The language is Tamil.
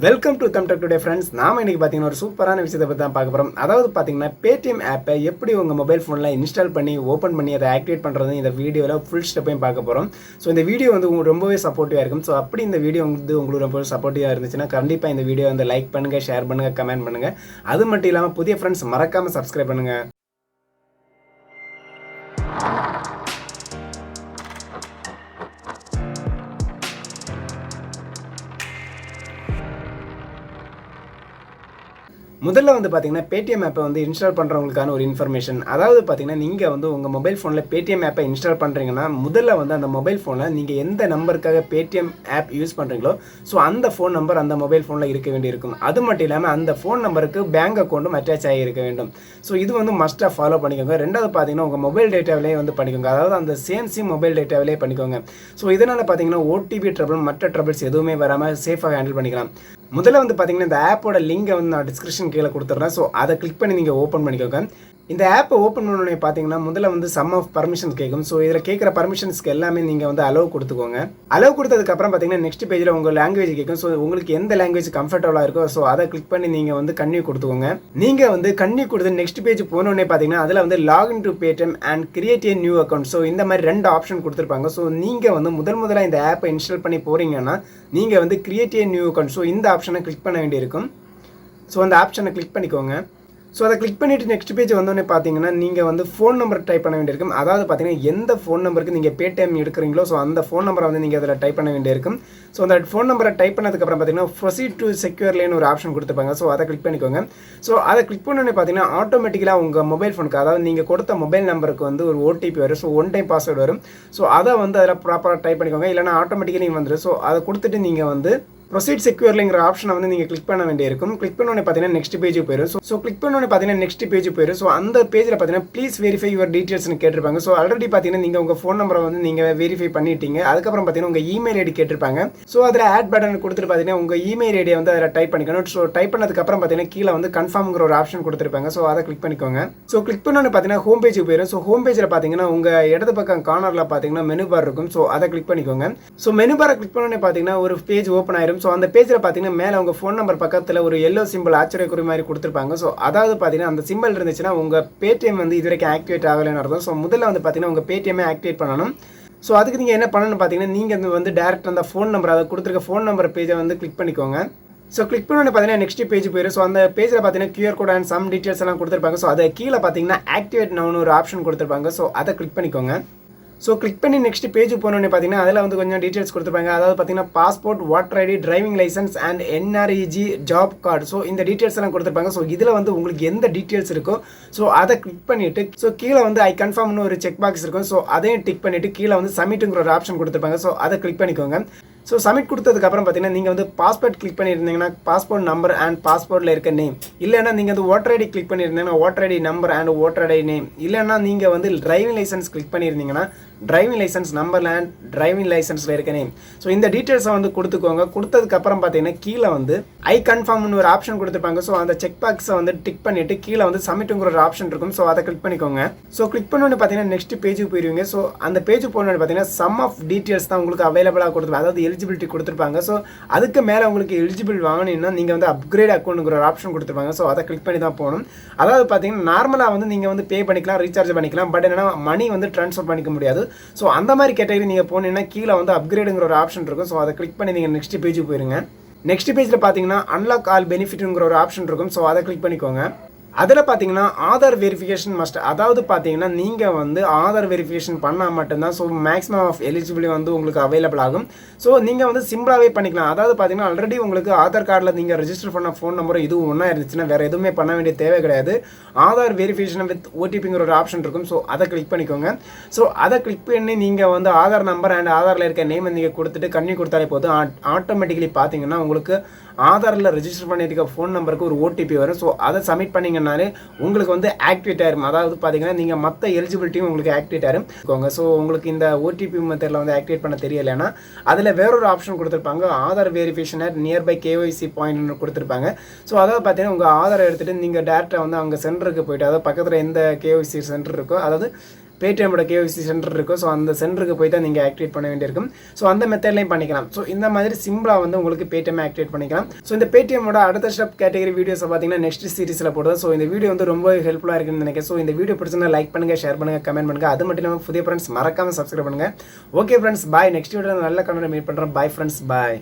Welcome to them tech today friends. நாம இன்னைக்கு பார்த்தீங்கன்னா ஒரு சூப்பரான விஷயத்தை பற்றி தான் பார்க்க போகிறோம். அதாவது பார்த்தீங்கன்னா பேடிஎம் ஆப்பை எப்படி உங்கள் மொபைல் ஃபோனில் இன்ஸ்டால் பண்ணி ஓப்பன் பண்ணி அதை ஆக்டிவேட் பண்ணுறது இந்த வீடியோவில் ஃபுல் ஸ்டெப்பையும் பார்க்க போகிறோம். ஸோ இந்த வீடியோ வந்து உங்களுக்கு ரொம்பவே சப்போர்ட்டிவாக இருக்கும். ஸோ அப்படி இந்த வீடியோ வந்து உங்களுக்கு ரொம்பவே சப்போர்ட்டிவாக இருந்துச்சுன்னா கண்டிப்பாக இந்த வீடியோ வந்து லைக் பண்ணுங்கள், ஷேர் பண்ணுங்கள், கமெண்ட் பண்ணுங்கள். அது மட்டும் இல்லாமல் புதிய ஃப்ரெண்ட்ஸ் மறக்காமல் சப்ஸ்கிரைப் பண்ணுங்கள். முதல்ல வந்து பார்த்தீங்கன்னா பேடிஎம் ஆப்பை வந்து இன்ஸ்டால் பண்ணுறவங்களுக்கான ஒரு இன்ஃபர்மேஷன். அதாவது பார்த்தீங்கன்னா நீங்கள் வந்து உங்கள் மொபைல் ஃபோனில் பேடிஎம் ஆப்பை இன்ஸ்டால் பண்ணுறீங்கன்னா முதல்ல வந்து அந்த மொபைல் ஃபோனில் நீங்கள் எந்த நம்பருக்காக பேடிஎம் ஆப் யூஸ் பண்ணுறீங்களோ ஸோ அந்த ஃபோன் நம்பர் அந்த மொபைல் ஃபோனில் இருக்க வேண்டியிருக்கும். அது மட்டும் இல்லாமல் அந்த ஃபோன் நம்பருக்கு பேங்க் அக்கௌண்ட்டும் அட்டாச் ஆகி இருக்க வேண்டும். ஸோ இது வந்து மஸ்ட்டாக ஃபாலோ பண்ணிக்கோங்க. ரெண்டாவது பார்த்தீங்கன்னா உங்கள் மொபைல் டேட்டாவிலே வந்து பண்ணிக்கோங்க. அதாவது அந்த சேம் மொபைல் டேட்டாவிலே பண்ணிக்கோங்க. ஸோ இதனால் பார்த்தீங்கன்னா ஓடிபி ட்ரபிள் மற்ற ட்ரபிள்ஸ் எதுவுமே வராமல் சேஃபாக ஹேண்டில் பண்ணிக்கலாம். முதல்ல வந்து பார்த்தீங்கன்னா இந்த ஆப்போட லிங்கை வந்து நான் டிஸ்கிரிப்ஷன் கீழே கொடுத்துட்றேன். ஸோ அதை கிளிக் பண்ணி நீங்கள் ஓப்பன் பண்ணிக்கோங்க. இந்த ஆப்பை ஓப்பன் பண்ணோடனே பார்த்தீங்கன்னா முதல்ல வந்து சம் ஆஃப் பர்மிஷன்ஸ் கேட்கும். ஸோ இதில் கேட்குற பர்மிஷன்ஸ்க்கு எல்லாமே நீங்கள் வந்து அலோவ் கொடுத்துக்கோங்க. அலோவ் கொடுத்ததுக்கப்புறம் பார்த்தீங்கன்னா நெக்ஸ்ட் பேஜில் உங்கள் லாங்குவேஜ் கேட்கும். ஸோ உங்களுக்கு எந்த லாங்குவேஜ் கம்ஃபர்டபுளாக இருக்கோ ஸோ அதை கிளிக் பண்ணி நீங்கள் வந்து கன்னியூ கொடுத்துக்கோங்க. நீங்கள் வந்து கன்னியூ கொடுத்து நெக்ஸ்ட் பேஜ் போனோடனே பார்த்தீங்கன்னா அதில் வந்து login to Paytm and create a new account. So இந்த மாதிரி 2 ஆப்ஷன் கொடுத்துருப்பாங்க. ஸோ நீங்கள் வந்து முதல்ல இந்த ஆப்பை இன்ஸ்டால் பண்ணி போகிறீங்கன்னா நீங்கள் வந்து create a new account. So இந்த ஆப்ஷனை கிளிக் பண்ண வேண்டியிருக்கும். ஸோ அந்த ஆப்ஷனை கிளிக் பண்ணிக்கோங்க. ஸோ அதை கிளிக் பண்ணிவிட்டு நெக்ஸ்ட் பேஜ் வந்தோடனே பார்த்தீங்கன்னா நீங்கள் வந்து ஃபோன் நம்பர் டைப் பண்ண வேண்டியிருக்கும். அதாவது பார்த்தீங்கன்னா எந்த ஃபோன் நம்பருக்கு நீங்கள் பேடிஎம் எடுக்கிறீங்களோ ஸோ அந்த ஃபோன் நம்பரை வந்து நீங்கள் அதில் டைப் பண்ண வேண்டியிருக்கும். ஸோ அந்த ஃபோன் நம்பரை டைப் பண்ணதுக்கப்புறம் பார்த்தீங்கன்னா ப்ரொசீட் டு செக்யூர்லேன்னு ஒரு ஆப்ஷன் கொடுத்துருப்பாங்க. ஸோ அதை கிளிக் பண்ணிக்கோங்க. ஸோ அதை கிளிக் பண்ணோடனே பார்த்தீங்கன்னா ஆட்டோமேட்டிக்கலாக உங்கள் மொபைல் ஃபோனுக்கு அதாவது நீங்கள் கொடுத்த மொபைல் நம்பருக்கு வந்து ஒரு ஓடிபி வரும். ஸோ 1 டைம் பாஸ்வேர்டு வரும். ஸோ அதை வந்து அதில் ப்ராப்பராக டைப் பண்ணிக்கோங்க. இல்லைனா ஆட்டோமேட்டிக்கலி வந்துடும். ஸோ அதை கொடுத்துட்டு நீங்கள் வந்து ப்ரொசீட் செக்யூர்லிங்கிற ஆப்ஷனை வந்து நீங்கள் கிளிக் பண்ண வேண்டியிருக்கும். கிளிக் பண்ணோன்னே பார்த்தீங்கன்னா நெக்ஸ்ட் பேஜ் போயிடும். ஸோ கிளிக் பண்ணோன்னே பார்த்தீங்கன்னா நெக்ஸ்ட் பேஜ் போயிடும். ஸோ அந்த பேஜில் பார்த்தீங்கன்னா ப்ளீஸ் வெரிஃபை யுவர் டீட்டெயில்ஸ்னு கேட்டிருப்பாங்க. ஸோ ஆல்ரெடி பார்த்தீங்கன்னா நீங்கள் உங்கள் ஃபோன் நம்பரை வந்து நீங்கள் வெரிஃபை பண்ணிட்டீங்க. அதுக்கப்புறம் பார்த்தீங்கன்னா உங்கள் இமெயில் ஐடி கேட்டிருப்பாங்க. ஸோ அதில் ஆட் பட்டன் கொடுத்துட்டு பார்த்தீங்கன்னா உங்கள் இமெயில் ஐடியை வந்து அதில் டைப் பண்ணிக்கணும். ஸோ டைப் பண்ணதுக்கப்புறம் பார்த்தீங்கன்னா கீழே வந்து கன்ஃபார்ம்ங்கிற ஒரு ஆப்ஷன் கொடுத்துருப்பாங்க. ஸோ அதை கிளிக் பண்ணிக்கோங்க. ஸோ கிளிக் பண்ணோன்னே பார்த்தீங்கன்னா ஹோம் பேஜுக்கு போயிடும். ஸோ ஹோம் பேஜில் பார்த்தீங்கன்னா உங்கள் இடது பக்கம் கார்னரில் பார்த்தீங்கன்னா மெனு பார் இருக்கும். ஸோ அதை கிளிக் பண்ணிக்கோங்க. ஸோ மெனு பாரை கிளிக் பண்ணோன்னே பார்த்தீங்கன்னா ஒரு பேஜ் ஓப்பன் ஆயிரும். ஸோ அந்த பேஜில் மேல உங்க ஃபோன் நம்பர் பக்கத்துல ஒரு எல்லோ சிம்பிள் ஆச்சரியக்குறி மாதிரி கொடுத்திருப்பாங்க. சோ அதாவது பாத்தீங்கன்னா அந்த சிம்பிள் இருந்துச்சுன்னா உங்க பேடிஎம் வந்து இதுவரைக்கும் ஆக்டிவேட் ஆகலைன்னு அர்த்தம். சோ முதல்ல வந்து பாத்தீங்கன்னா உங்க பேடிஎம் ஆக்டிவேட் பண்ணணும். ஸோ அதுக்கு நீங்கள் என்ன பண்ணணும்னு பார்த்தீங்கன்னா நீங்கள் வந்து டேரெக்டாக அந்த ஃபோன் நம்பர் அதை கொடுத்துருக்க ஃபோன் நம்பர் பேஜை வந்து கிளிக் பண்ணிக்கோங்க. ஸோ கிளிக் பண்ணோன்னே பார்த்தீங்கன்னா நெக்ஸ்ட் பேஜ் போயிடும். ஸோ அந்த பேஜில் பார்த்தீங்கன்னா QR code and some details எல்லாம் கொடுத்துருப்பாங்க. ஸோ அதை கீழே பார்த்தீங்கன்னா ஆக்டிவேட் நவுன்னு ஒரு ஆப்ஷன் கொடுத்துருப்பாங்க. ஸோ அதை கிளிக் பண்ணிக்கோங்க. ஸோ கிளிக் பண்ணி நெக்ஸ்ட் பேஜ் போனோடனே பார்த்தீங்கன்னா அதில் வந்து கொஞ்சம் டீட்டெயில்ஸ் கொடுத்துருப்பாங்க. அதாவது பார்த்தீங்கன்னா passport, voter ID, driving licence and NREG job card. So இந்த டீட்டெயில்ஸ் எல்லாம் கொடுத்துருப்பாங்க. ஸோ இதில் வந்து உங்களுக்கு எந்த டீட்டெயில்ஸ் இருக்கோ ஸோ அதை கிளிக் பண்ணிவிட்டு ஸோ கீழே வந்து ஐ கன்ஃபார்ம்னு ஒரு செக் பாக்ஸ் இருக்கும். ஸோ அதையும் டிக் பண்ணிவிட்டு கீழே வந்து சப்மிட்டுங்கிற ஒரு ஆப்ஷன் கொடுத்துருப்பாங்க. ஸோ அதை கிளிக் பண்ணிக்கோங்க. ஸோ சப்மிட் கொடுத்ததுக்கப்புறம் பார்த்தீங்கன்னா நீங்கள் வந்து பாஸ்போர்ட் கிளிக் பண்ணியிருந்தீங்கன்னா பாஸ்போர்ட் நம்பர் அண்ட் பாஸ்போர்ட்டில் இருக்க நேம், இல்லைன்னா நீங்கள் வந்து ஓட்டர் ஐடி கிளிக் பண்ணியிருந்தீங்கன்னா voter ID number and voter ID name, இல்லைன்னா நீங்கள் வந்து டிரைவிங் லைசன்ஸ் கிளிக் பண்ணியிருந்தீங்கன்னா driving licence number and driving லைசன்ஸில் இருக்க நேம். ஸோ இந்த டீட்டெயில்ஸை வந்து கொடுத்துக்கோங்க. கொடுத்ததுக்கப்புறம் பார்த்தீங்கன்னா கீழே வந்து ஐ கன்ஃபார்ம்னு ஒரு ஆப்ஷன் கொடுத்துருப்பாங்க. ஸோ அந்த செக் பாக்ஸை வந்து டிக் பண்ணிவிட்டு கீழே வந்து சப்மிட்டுங்கிற ஒரு ஆப்ஷன் இருக்கும். ஸோ அதை கிளிக் பண்ணிக்கோங்க. ஸோ கிளிக் பண்ணோன்னு பார்த்தீங்கன்னா நெக்ஸ்ட் பேஜுக்கு போயிருவீங்க. ஸோ அந்த பேஜ் போனோன்னு பார்த்தீங்கன்னா சம் ஆஃப் டீட்டெயில்ஸ் தான் உங்களுக்கு அவைலபிளாக கொடுத்துருப்பாங்க. அதாவது எலிஜிபிலிட்டி கொடுத்துருப்பாங்க. ஸோ அதுக்கு மேலே உங்களுக்கு எலிஜிபிள் வாங்கினீங்கன்னா நீங்கள் வந்து அப்கிரேட் அக்கௌண்ட்டுங்கிற ஒரு ஆப்ஷன் கொடுத்துருப்பாங்க. ஸோ அதை கிளிக் பண்ணி தான் போகணும். அதாவது பார்த்தீங்கன்னா நார்மலாக வந்து நீங்கள் வந்து பே பண்ணிக்கலாம், ரீசார்ஜ் பண்ணிக்கலாம். பட் என்னன்னா மணி வந்து ட்ரான்ஸ்ஃபர் பண்ணிக்க முடியாது. ஸோ அந்த மாதிரி கேட்டகரி நீங்கள் போனீங்கன்னா கீழே வந்து அப்கிரேடுங்கிற ஒரு ஆப்ஷன் இருக்கும். ஸோ அதை கிளிக் பண்ணி நீங்கள் நெக்ஸ்ட் பேஜுக்கு போயிருங்க. நெக்ஸ்ட் பேஜில் பார்த்தீங்கன்னா அன்லாக் ஆல் பெனிஃபிட்ங்கிற ஒரு ஆப்ஷன் இருக்கும். ஸோ அதை கிளிக் பண்ணிக்கோங்க. அதில் பார்த்தீங்கன்னா ஆதார் வெரிஃபிகேஷன் மஸ்ட். அதாவது பார்த்தீங்கன்னா நீங்கள் வந்து ஆதார் வெரிஃபிகேஷன் பண்ணால் மட்டும்தான் ஸோ மேக்ஸிமம் ஆஃப் எலிஜிபிலிட்டி வந்து உங்களுக்கு அவைலபிள் ஆகும். ஸோ நீங்கள் வந்து சிம்பிளாகவே பண்ணிக்கலாம். அதாவது பார்த்தீங்கன்னா ஆல்ரெடி உங்களுக்கு ஆதார் கார்டில் நீங்கள் ரெஜிஸ்டர் பண்ண ஃபோன் நம்பர் இதுவும் ஒன்றா இருந்துச்சுன்னா வேறு எதுவுமே பண்ண வேண்டிய தேவை கிடையாது. ஆதார் வெரிஃபிகேஷன் வித் ஓடிபிங்கிற ஒரு ஆப்ஷன் இருக்கும். ஸோ அதை கிளிக் பண்ணிக்கோங்க. ஸோ அதை கிளிக் பண்ணி நீங்கள் வந்து ஆதார் நம்பர் அண்ட் ஆதாரில் இருக்க நேமை நீங்கள் கொடுத்துட்டு கண்ணி கொடுத்தாலே போதும். ஆட்டோமேட்டிக்கலி பார்த்தீங்கன்னா உங்களுக்கு ஆதாரில் ரெஜிஸ்டர் பண்ணியிருக்க ஃபோன் நம்பருக்கு ஒரு ஓடிபி வரும். ஸோ அதை சப்மிட் பண்ணிங்கன்னாலே உங்களுக்கு வந்து ஆக்டிவேட் ஆயிரும். அதாவது பார்த்தீங்கன்னா நீங்கள் மற்ற எலிஜிபிலிட்டியும் உங்களுக்கு ஆக்டிவேட் ஆயிருக்கோங்க. ஸோ உங்களுக்கு இந்த ஓடிபி மெத்தடில் வந்து ஆக்டிவேட் பண்ண தெரியலைன்னா அதில் வேறொரு ஆப்ஷன் கொடுத்துருப்பாங்க. Aadhaar verification at nearby KYC பாயிண்ட்னு கொடுத்துருப்பாங்க. ஸோ அதாவது பார்த்தீங்கன்னா உங்கள் ஆதாரை எடுத்துகிட்டு நீங்கள் டேரெக்டாக வந்து அவங்க சென்டருக்கு போய்ட்டு, அதாவது பக்கத்தில் எந்த KYC சென்டர் இருக்கோ, அதாவது பேடிஎம்மோட கேஒய்சி சென்டர் இருக்கும். ஸோ அந்த சென்டருக்கு போய் தான் நீங்கள் ஆக்டிவேட் பண்ண வேண்டியிருக்கும். ஸோ அந்த மெத்தட்லையும் பண்ணிக்கலாம். ஸோ இந்த மாதிரி சிம்பிளாக வந்து உங்களுக்கு பேடிஎம் ஆக்டிவேட் பண்ணிக்கலாம். ஸோ இந்த பேடிஎம்மோட அடுத்த ஸ்டெப் கேட்டகரி வீடியோஸை பார்த்தீங்கன்னா நெக்ஸ்ட் சீரிஸில் போடுவோம். ஸோ இந்த வீடியோ வந்து ரொம்ப ஹெல்ப்ஃபுல்லாக இருக்குன்னு நினைக்கிறேன். ஸோ இந்த வீடியோ பிடிச்சிருந்தா லைக் பண்ணுங்கள், ஷேர் பண்ணுங்கள், கமெண்ட் பண்ணுங்கள். அது மட்டும் இல்லாமல் புதிய ஃப்ரெண்ட்ஸ் மறக்காமல் சப்ஸ்கிரைப் பண்ணுங்கள். ஓகே ஃப்ரெண்ட்ஸ், பாய். நெக்ஸ்ட் வீடியோ நல்ல கண்டென்ட் மீட் பண்ணுறோம். பாய் ஃப்ரெண்ட்ஸ், பாய்.